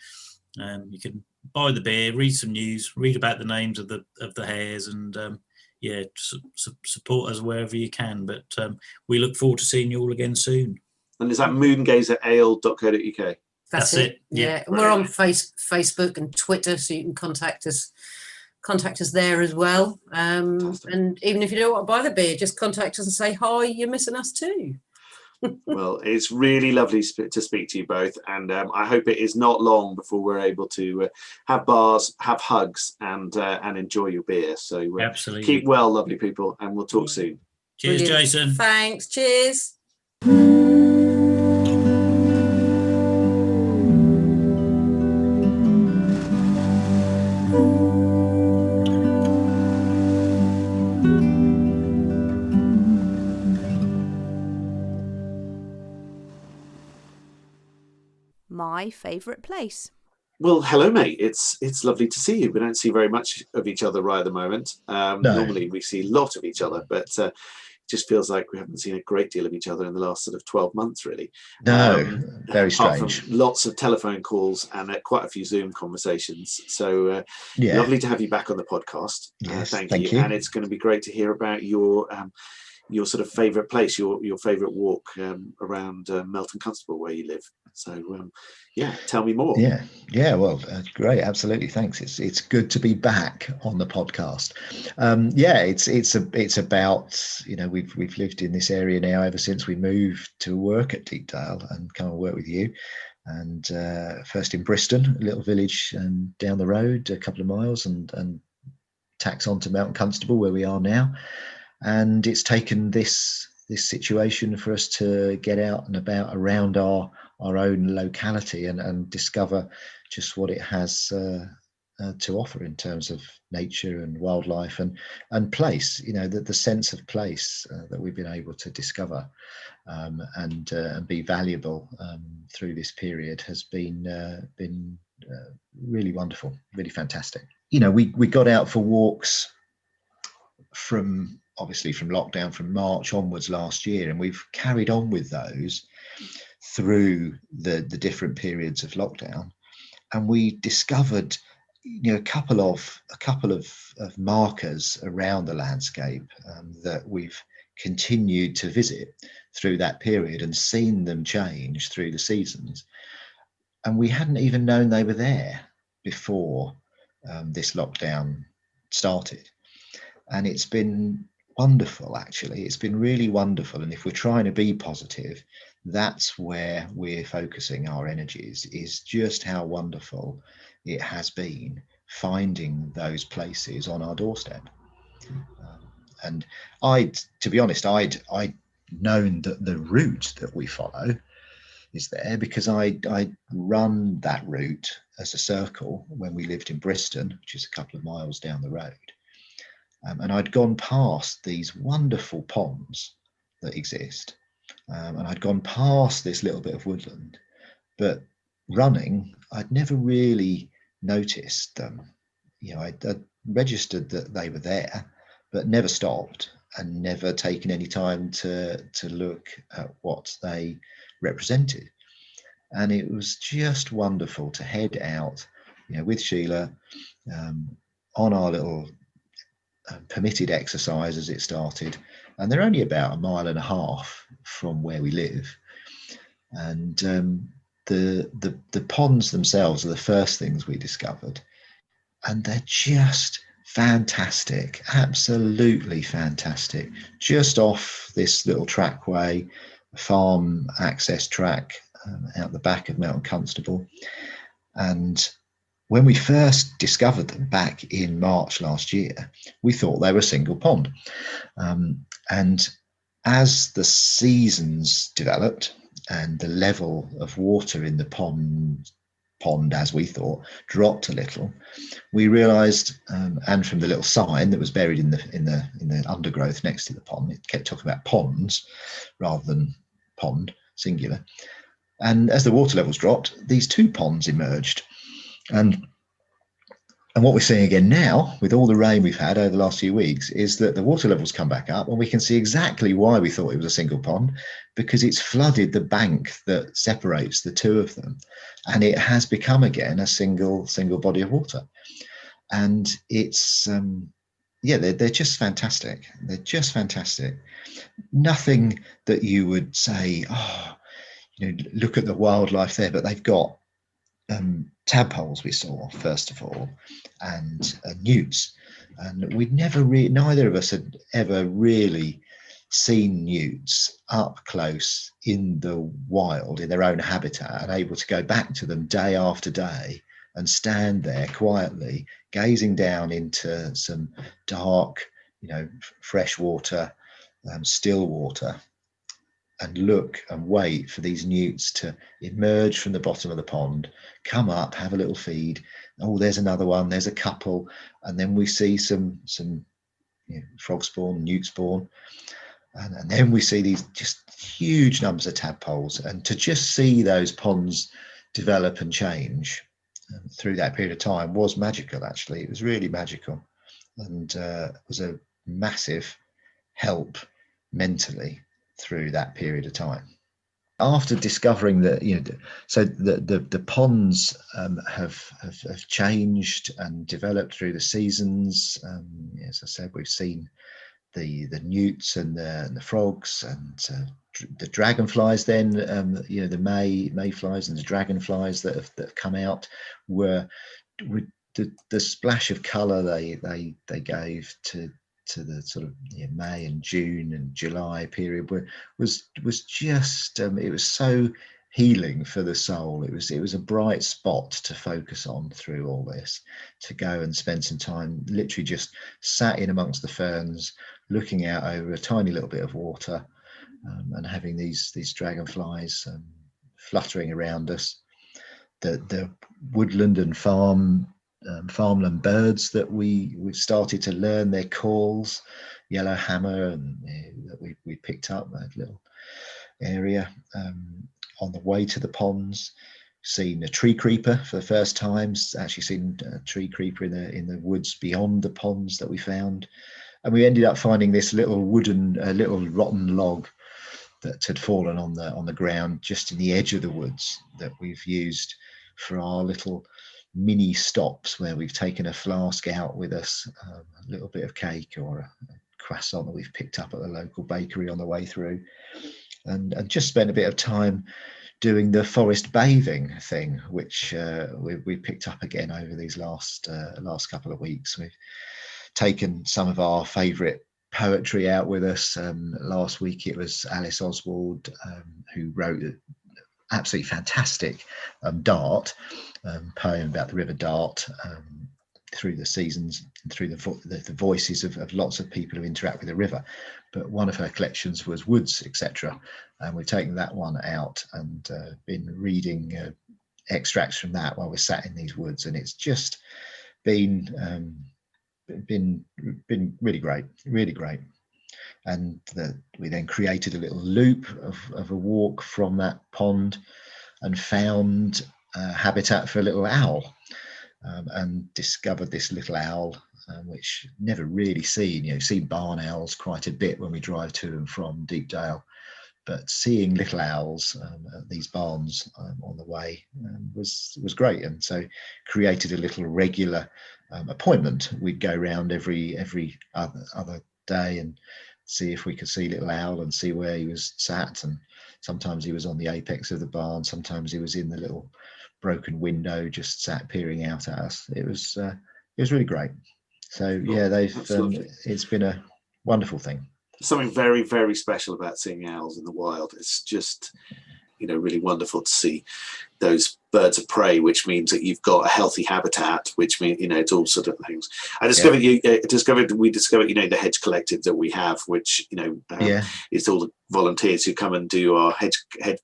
[SPEAKER 5] You can buy the beer, read some news, read about the names of the hares, and support us wherever you can. But we look forward to seeing you all again soon.
[SPEAKER 3] And is that moongazerale.co.uk?
[SPEAKER 6] That's it. Yeah. And we're on Facebook and Twitter, so you can contact us there as well. And even if you don't want to buy the beer, just contact us and say hi, you're missing us too.
[SPEAKER 3] Well, it's really lovely to speak to you both, and I hope it is not long before we're able to have bars, have hugs, and enjoy your beer. So
[SPEAKER 5] absolutely,
[SPEAKER 3] keep well, lovely people, and we'll talk soon.
[SPEAKER 5] Cheers. Brilliant. Jason.
[SPEAKER 6] Thanks. Cheers.
[SPEAKER 2] My favourite place.
[SPEAKER 3] Well, hello, mate. It's lovely to see you. We don't see very much of each other right at the moment.
[SPEAKER 7] No.
[SPEAKER 3] Normally we see a lot of each other, but it just feels like we haven't seen a great deal of each other in the last sort of 12 months, really.
[SPEAKER 7] No, very
[SPEAKER 3] strange.
[SPEAKER 7] strange.
[SPEAKER 3] Lots of telephone calls and quite a few Zoom conversations. So lovely to have you back on the podcast.
[SPEAKER 7] Yes,
[SPEAKER 3] thank you. And it's going to be great to hear about your sort of favourite place, your favourite walk around Melton Constable, where you live. So tell me more.
[SPEAKER 7] Well, great, absolutely, thanks. It's good to be back on the podcast. It's about we've lived in this area now ever since we moved to work at Deepdale and come and work with you. And first in Bristol, a little village down the road, a couple of miles, and tax on to Melton Constable, where we are now. And it's taken this situation for us to get out and about around our own locality and discover just what it has to offer in terms of nature and wildlife and place. The sense of place that we've been able to discover and be valuable through this period has been really wonderful, really fantastic. We got out for walks from lockdown from March onwards last year, and we've carried on with those through the different periods of lockdown. And we discovered a couple of markers around the landscape that we've continued to visit through that period and seen them change through the seasons, and we hadn't even known they were there before this lockdown started. And it's been wonderful, actually. It's been really wonderful. And if we're trying to be positive, that's where we're focusing our energies, is just how wonderful it has been finding those places on our doorstep. And to be honest, I'd known that the route that we follow is there because I run that route as a circle when we lived in Bristol, which is a couple of miles down the road. And I'd gone past these wonderful ponds that exist, and I'd gone past this little bit of woodland, but running, I'd never really noticed them. I'd registered that they were there, but never stopped and never taken any time to look at what they represented. And it was just wonderful to head out, with Sheila on our little permitted exercise as it started, and they're only about 1.5 miles from where we live. And the ponds themselves are the first things we discovered, and they're just fantastic, absolutely fantastic. Just off this little trackway, farm access track out the back of Melton Constable. And when we first discovered them back in March last year, we thought they were a single pond. And as the seasons developed and the level of water in the pond, as we thought, dropped a little, we realised, and from the little sign that was buried in the undergrowth next to the pond, it kept talking about ponds rather than pond, singular. And as the water levels dropped, these 2 ponds emerged. And what we're seeing again now, with all the rain we've had over the last few weeks, is that the water levels come back up, and we can see exactly why we thought it was a single pond, because it's flooded the bank that separates the 2 of them, and it has become again a single body of water. And it's they're just fantastic. They're just fantastic. Nothing that you would say, oh, look at the wildlife there, but they've got tadpoles, we saw first of all, and newts, and we'd neither of us had ever really seen newts up close in the wild, in their own habitat, and able to go back to them day after day and stand there quietly gazing down into some dark, fresh water, still water, and look and wait for these newts to emerge from the bottom of the pond, come up, have a little feed. Oh, there's another one, there's a couple. And then we see some frog spawn, newt spawn. And then we see these just huge numbers of tadpoles. And to just see those ponds develop and change through that period of time was magical, actually. It was really magical, and was a massive help mentally through that period of time. After discovering that, so the ponds have changed and developed through the seasons. As I said, we've seen the newts and the frogs and the dragonflies. Then the mayflies and the dragonflies that have come out were with the splash of colour they gave to the sort of May and June and July period was just it was so healing for the soul. It was a bright spot to focus on through all this, to go and spend some time literally just sat in amongst the ferns, looking out over a tiny little bit of water, and having these dragonflies fluttering around us. The woodland and farmland birds that we've started to learn their calls, yellow hammer, and that we picked up that little area on the way to the ponds. Seen a tree creeper for the first time, actually seen a tree creeper in the woods beyond the ponds that we found. And we ended up finding this little little rotten log that had fallen on the ground just in the edge of the woods, that we've used for our little mini stops, where we've taken a flask out with us, a little bit of cake or a croissant that we've picked up at the local bakery on the way through, and just spent a bit of time doing the forest bathing thing, which we picked up again over these last couple of weeks. We've taken some of our favourite poetry out with us. Last week it was Alice Oswald, who wrote an absolutely fantastic Dart poem about the River Dart, through the seasons and through the voices of lots of people who interact with the river. But one of her collections was Woods, etc., and we've taken that one out and been reading extracts from that while we're sat in these woods, and it's just been really great. And we then created a little loop of a walk from that pond and found habitat for a little owl, and discovered this little owl, which never really seen. Seen barn owls quite a bit when we drive to and from Deepdale, but seeing little owls at these barns on the way was great, and so created a little regular appointment. We'd go around every other day and see if we could see little owl and see where he was sat, and sometimes he was on the apex of the barn, sometimes he was in the little broken window just sat peering out at us. It was really great. So yeah, it's been a wonderful thing.
[SPEAKER 3] Something very, very special about seeing owls in the wild. It's just, really wonderful to see those birds of prey, which means that you've got a healthy habitat, which means, it's all sort of things. We discovered, the hedge collective that we have, which, it's all the volunteers who come and do our hedge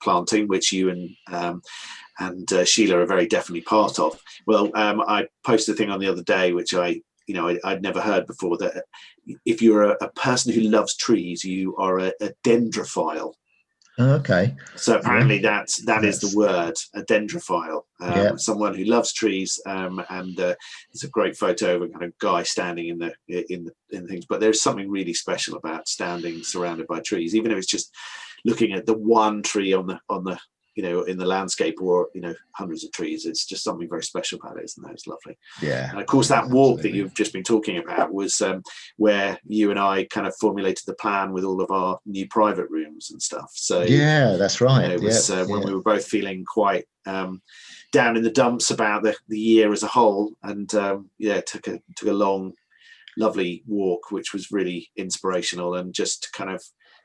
[SPEAKER 3] planting, which you and Sheila are very definitely part of. Well, I posted a thing on the other day, which I'd never heard before, that if you're a person who loves trees, you are a dendrophile.
[SPEAKER 7] Okay.
[SPEAKER 3] So apparently that is the word, a dendrophile. Someone who loves trees, and it's a great photo of a kind of guy standing in the things. But there's something really special about standing surrounded by trees, even if it's just looking at the one tree on the in the landscape, or hundreds of trees. It's just something very special about it, isn't it? It's lovely.
[SPEAKER 7] Yeah.
[SPEAKER 3] And of course, that walk that you've just been talking about was where you and I kind of formulated the plan with all of our new private rooms and stuff. So
[SPEAKER 7] yeah, that's right.
[SPEAKER 3] It was when we were both feeling quite down in the dumps about the year as a whole, and took a long, lovely walk, which was really inspirational, and just kind of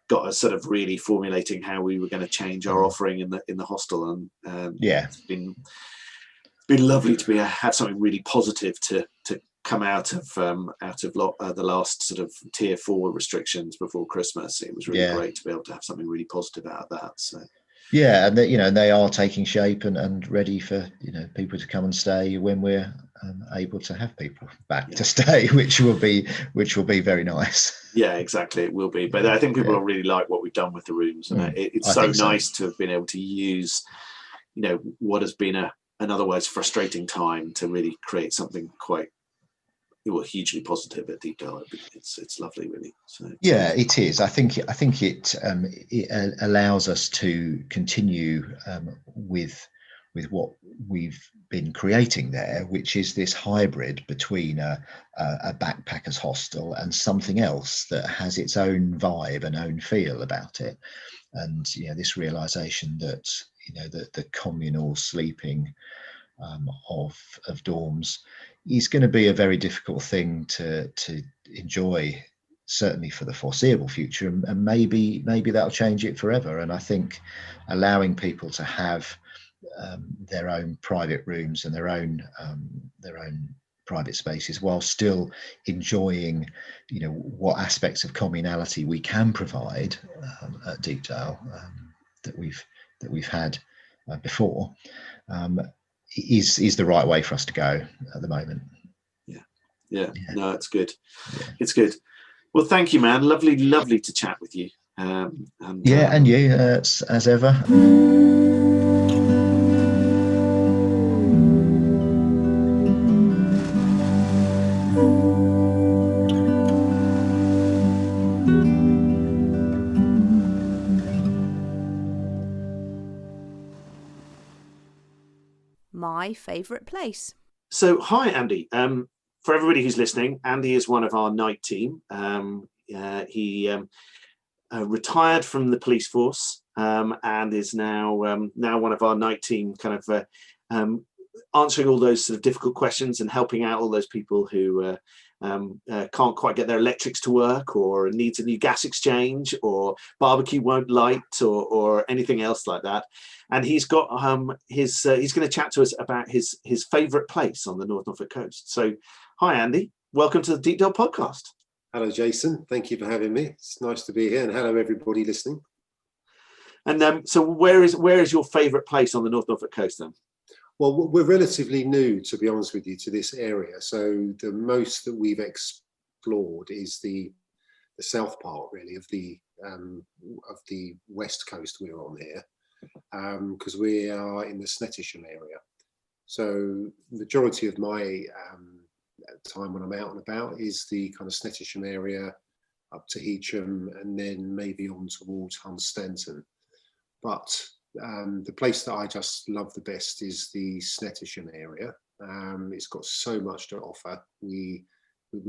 [SPEAKER 3] got us sort of really formulating how we were going to change our offering in the hostel, and it's been lovely to have something really positive to come out of the last sort of tier 4 restrictions before Christmas. It was really great to be able to have something really positive out of that. So
[SPEAKER 7] yeah, and they are taking shape and ready for people to come and stay when we're able to have people back to stay, which will be very nice.
[SPEAKER 3] Yeah, exactly, it will be. But I think people will really like what we've done with the rooms, and it's so nice to have been able to use what has been an otherwise frustrating time to really create something quite hugely positive at Deepdale. It's lovely, really. So
[SPEAKER 7] it is. I think it allows us to continue with what we've been creating there, which is this hybrid between a backpackers hostel and something else that has its own vibe and own feel about it. And this realization that the communal sleeping of dorms is going to be a very difficult thing to enjoy, certainly for the foreseeable future, and maybe that'll change it forever. And I think allowing people to have their own private rooms and their own private spaces, while still enjoying what aspects of communality we can provide at Deepdale that we've had before, is the right way for us to go at the moment.
[SPEAKER 3] No, it's good. It's good. Well, thank you, man. Lovely to chat with you. And you
[SPEAKER 7] as ever.
[SPEAKER 2] My favourite place.
[SPEAKER 3] So, hi, Andy. For everybody who's listening, Andy is one of our night team. He retired from the police force and is now one of our night team, kind of answering all those sort of difficult questions and helping out all those people who can't quite get their electrics to work, or needs a new gas exchange, or barbecue won't light, or anything else like that. And he's got he's going to chat to us about his favourite place on the North Norfolk coast. So, hi, Andy. Welcome to the Deepdale Podcast.
[SPEAKER 8] Hello, Jason. Thank you for having me. It's nice to be here, and hello, everybody listening.
[SPEAKER 3] And so, where is your favourite place on the North Norfolk coast then?
[SPEAKER 8] Well, we're relatively new, to be honest with you, to this area. So the most that we've explored is the south part, really, of the west coast we're on here, because we are in the Snettisham area. So majority of my time when I'm out and about is the kind of Snettisham area, up to Heacham, and then maybe on towards Hunstanton. But the place that I just love the best is the Snettisham area. It's got so much to offer. We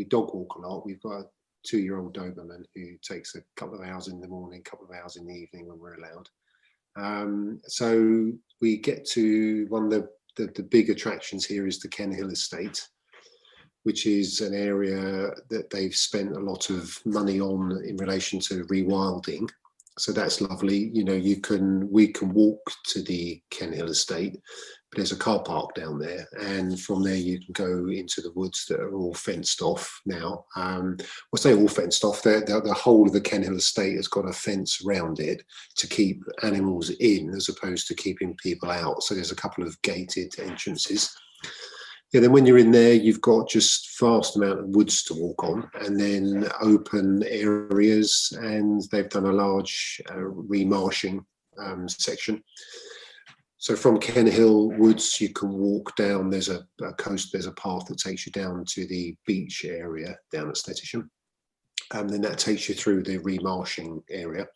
[SPEAKER 8] dog walk a lot. We've got a 2-year-old Doberman who takes a couple of hours in the morning, a couple of hours in the evening when we're allowed. So we get to one of the big attractions here is the Ken Hill Estate, which is an area that they've spent a lot of money on in relation to rewilding. So that's lovely. You know, we can walk to the Ken Hill Estate, but there's a car park down there, and from there you can go into the woods that are all fenced off now. Well, I say all fenced off. The whole of the Ken Hill Estate has got a fence around it to keep animals in, as opposed to keeping people out. So there's a couple of gated entrances. Yeah, then when you're in there, you've got just vast amount of woods to walk on, and then open areas, and they've done a large remarshing section. So from Ken Hill Woods, you can walk down. There's a path that takes you down to the beach area down at Snettisham, and then that takes you through the remarshing area.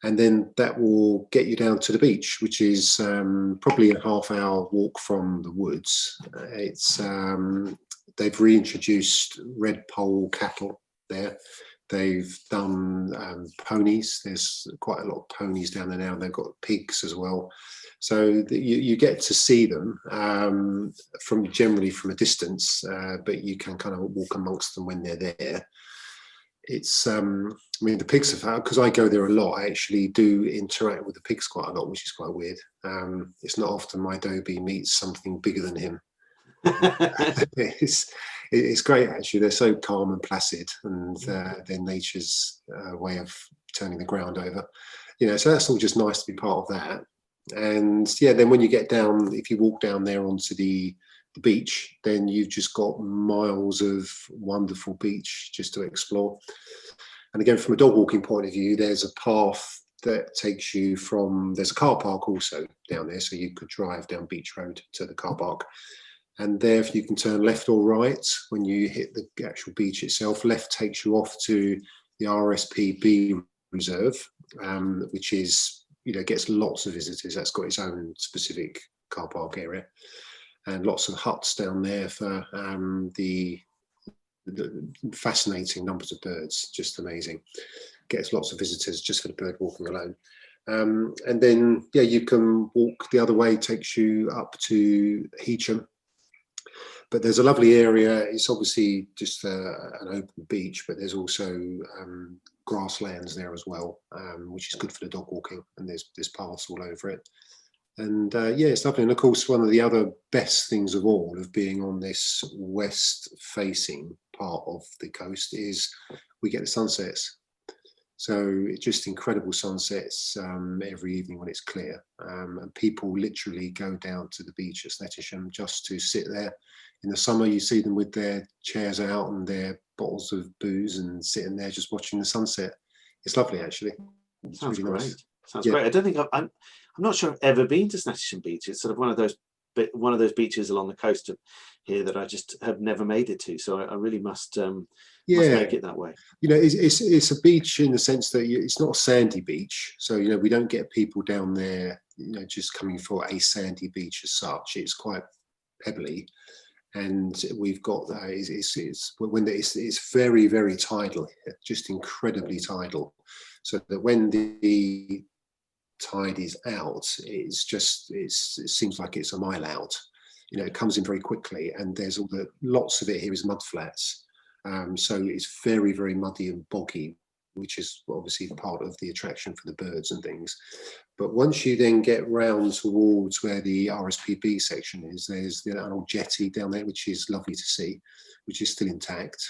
[SPEAKER 8] And then that will get you down to the beach, which is probably a half-hour walk from the woods. They've reintroduced red poll cattle there. They've done ponies. There's quite a lot of ponies down there now. They've got pigs as well. So you get to see them generally from a distance, but you can kind of walk amongst them when they're there. It's I mean, the pigs have, because I go there a lot, I actually do interact with the pigs quite a lot, which is quite weird. It's not often my Dobie meets something bigger than him. It's great, actually. They're so calm and placid, and their nature's way of turning the ground over. You know, so that's all just nice to be part of that. And yeah, then when you get down, if you walk down there onto the beach, then you've just got miles of wonderful beach just to explore. And again, from a dog walking point of view, there's a path that takes you there's a car park also down there, so you could drive down Beach Road to the car park, and there you can turn left or right when you hit the actual beach itself. Left takes you off to the RSPB reserve, which is, you know, gets lots of visitors. That's got its own specific car park area, and lots of huts down there for the fascinating numbers of birds. Just amazing. Gets lots of visitors just for the bird walking alone. And then, yeah, you can walk the other way, takes you up to Heacham. But there's a lovely area. It's obviously just an open beach, but there's also grasslands there as well, which is good for the dog walking, and there's paths all over it. And yeah, it's lovely. And of course, one of the other best things of all of being on this west-facing part of the coast is we get the sunsets. So it's just incredible sunsets every evening when it's clear. And people literally go down to the beach at Snettisham just to sit there. In the summer, you see them with their chairs out and their bottles of booze and sitting there just watching the sunset. It's lovely, actually. It's
[SPEAKER 3] Sounds
[SPEAKER 8] really
[SPEAKER 3] great.
[SPEAKER 8] nice.
[SPEAKER 3] Sounds great. I don't think I'm not sure I've ever been to Snettisham Beach. It's sort of one of those beaches along the coast of here that I just have never made it to. So I really must make it that way.
[SPEAKER 8] You know, it's a beach in the sense that it's not a sandy beach. So, you know, we don't get people down there, you know, just coming for a sandy beach as such. It's quite pebbly. And we've got it's very, very tidal here, just incredibly tidal. So that when the tide is out, it seems like it's a mile out. You know, it comes in very quickly, and there's lots of it here is mud flats. So it's very, very muddy and boggy, which is obviously part of the attraction for the birds and things. But once you then get round towards where the RSPB section is, there's the old jetty down there, which is lovely to see, which is still intact.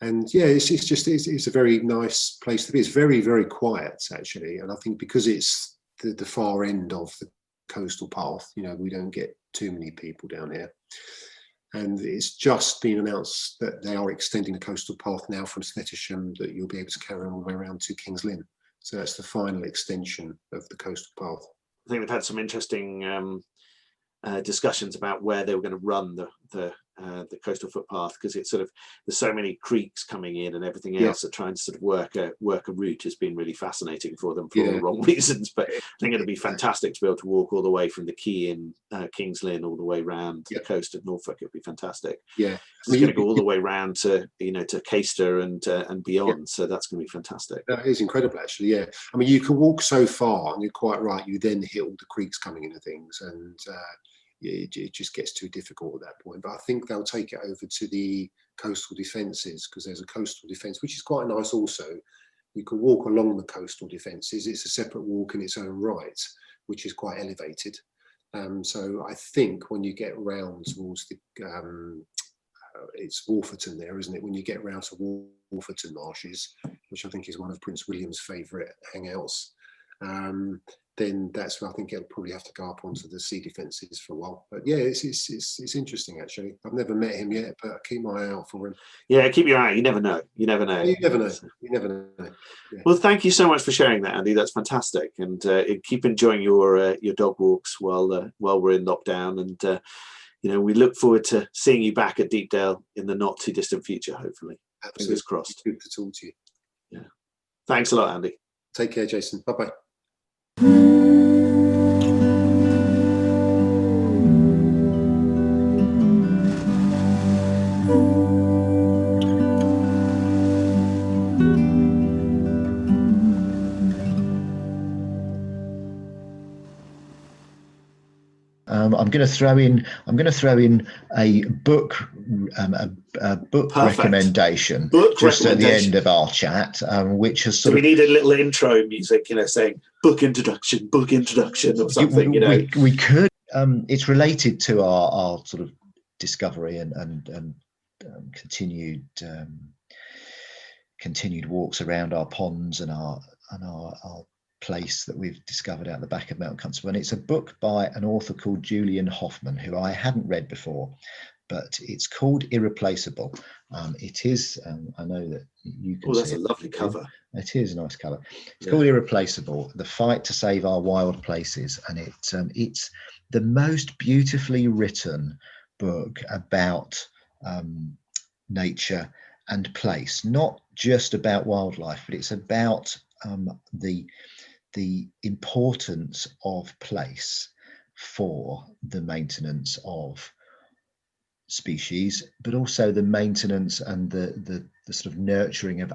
[SPEAKER 8] And yeah, it's a very nice place to be. It's very, very quiet, actually. And I think because it's the far end of the coastal path, you know, we don't get too many people down here. And it's just been announced that they are extending the coastal path now from Snettisham, that you'll be able to carry on all the way around to King's Lynn. So that's the final extension of the coastal path.
[SPEAKER 3] I think they've had some interesting discussions about where they were going to run the coastal footpath, because it's sort of, there's so many creeks coming in and everything else that trying to sort of work a route has been really fascinating for them for all the wrong reasons. But I think it'll be fantastic to be able to walk all the way from the quay in Kings Lynn all the way round the coast of Norfolk. It'd be fantastic.
[SPEAKER 8] Yeah,
[SPEAKER 3] it's going to go all the way round to to Caister and beyond. So that's going to be fantastic.
[SPEAKER 8] That is incredible, actually. Yeah, I mean, you can walk so far, and you're quite right. You then hit all the creeks coming into things, and it just gets too difficult at that point. But I think they'll take it over to the coastal defences, because there's a coastal defence, which is quite nice also. You can walk along the coastal defences. It's a separate walk in its own right, which is quite elevated. So I think when you get round towards the, it's Wolferton there, isn't it? When you get round to Wolferton Marshes, which I think is one of Prince William's favourite hangouts, then that's where I think it'll probably have to go up onto the sea defences for a while. But yeah, it's interesting, actually. I've never met him yet, but keep my eye out for him.
[SPEAKER 3] Yeah, keep your eye out. You never know. You never know.
[SPEAKER 8] You never know. You never know. Yeah.
[SPEAKER 3] Well, thank you so much for sharing that, Andy. That's fantastic. And keep enjoying your dog walks while we're in lockdown. And we look forward to seeing you back at Deepdale in the not too distant future, hopefully.
[SPEAKER 8] Absolutely.
[SPEAKER 3] Fingers crossed.
[SPEAKER 8] Good to talk to you.
[SPEAKER 3] Yeah. Thanks a lot, Andy.
[SPEAKER 8] Take care, Jason. Bye-bye.
[SPEAKER 7] I'm going to throw in a book recommendation at the end of our chat, which has
[SPEAKER 3] we need a little intro music, saying book introduction or something.
[SPEAKER 7] We could. It's related to our sort of discovery and continued walks around our ponds and our place that we've discovered out the back of Melton Constable, and it's a book by an author called Julian Hoffman, who I hadn't read before, but it's called Irreplaceable. It is, I know that you can see
[SPEAKER 3] that's a lovely cover.
[SPEAKER 7] It is a nice cover. It's called Irreplaceable, The Fight to Save Our Wild Places, and it's the most beautifully written book about nature and place, not just about wildlife, but it's about the importance of place for the maintenance of species, but also the maintenance and the sort of nurturing of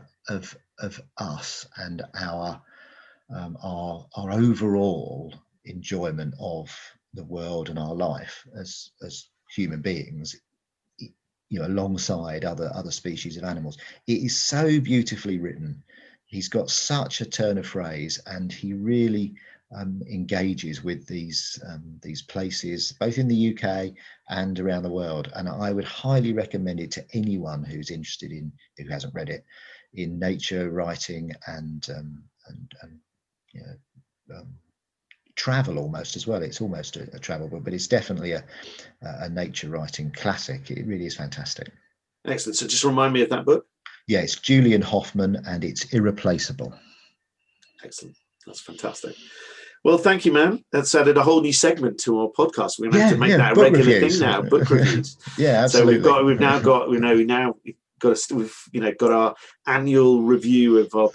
[SPEAKER 7] us and our overall enjoyment of the world and our life as human beings, alongside other species of animals. It is so beautifully written. He's got such a turn of phrase, and he really engages with these places, both in the UK and around the world. And I would highly recommend it to anyone who's interested who hasn't read it, in nature writing and travel almost as well. It's almost a travel book, but it's definitely a nature writing classic. It really is fantastic.
[SPEAKER 3] Excellent. So just remind me of that book.
[SPEAKER 7] Yeah, it's Julian Hoffman, and it's Irreplaceable.
[SPEAKER 3] Excellent. That's fantastic. Well, thank you, man. That's added a whole new segment to our podcast. We're going to have to make that a regular thing now. Book reviews.
[SPEAKER 7] Yeah, absolutely.
[SPEAKER 3] So we've now got our annual review of our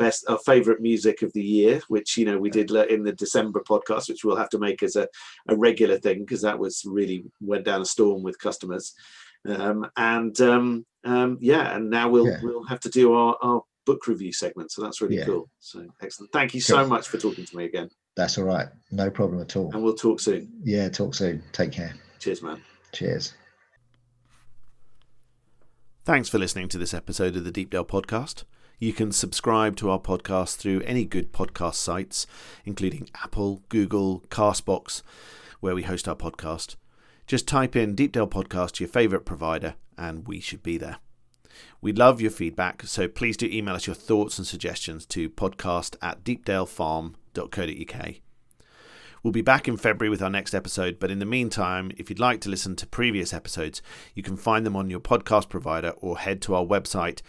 [SPEAKER 3] favourite music of the year, which we did in the December podcast, which we'll have to make as a regular thing, because that went down a storm with customers. And now we'll have to do our book review segment. So that's really cool. So excellent. Thank you so much for talking to me again.
[SPEAKER 7] That's all right. No problem at all.
[SPEAKER 3] And we'll talk soon.
[SPEAKER 7] Yeah, talk soon. Take care.
[SPEAKER 3] Cheers, man.
[SPEAKER 7] Cheers.
[SPEAKER 3] Thanks for listening to this episode of the Deepdale Podcast. You can subscribe to our podcast through any good podcast sites, including Apple, Google, Castbox, where we host our podcast. Just type in Deepdale Podcast to your favourite provider, and we should be there. We love your feedback, so please do email us your thoughts and suggestions to podcast@deepdalefarm.co.uk. We'll be back in February with our next episode, but in the meantime, if you'd like to listen to previous episodes, you can find them on your podcast provider or head to our website,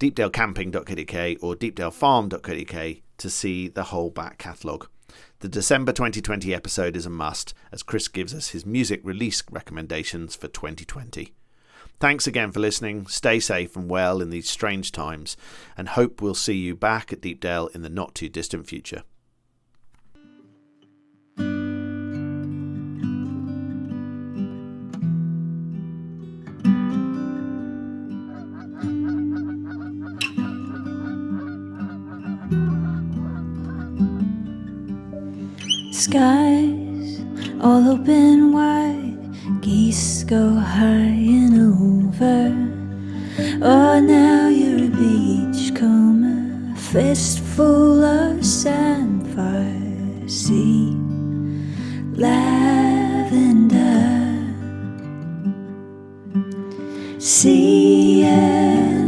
[SPEAKER 3] deepdalecamping.co.uk or deepdalefarm.co.uk, to see the whole back catalogue. The December 2020 episode is a must, as Chris gives us his music release recommendations for 2020. Thanks again for listening. Stay safe and well in these strange times, and hope we'll see you back at Deepdale in the not too distant future.
[SPEAKER 1] Skies all open wide, geese go high and over. Oh, now you're a beachcomber, fistful of sandfire, sea, lavender. See you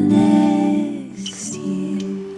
[SPEAKER 1] next year.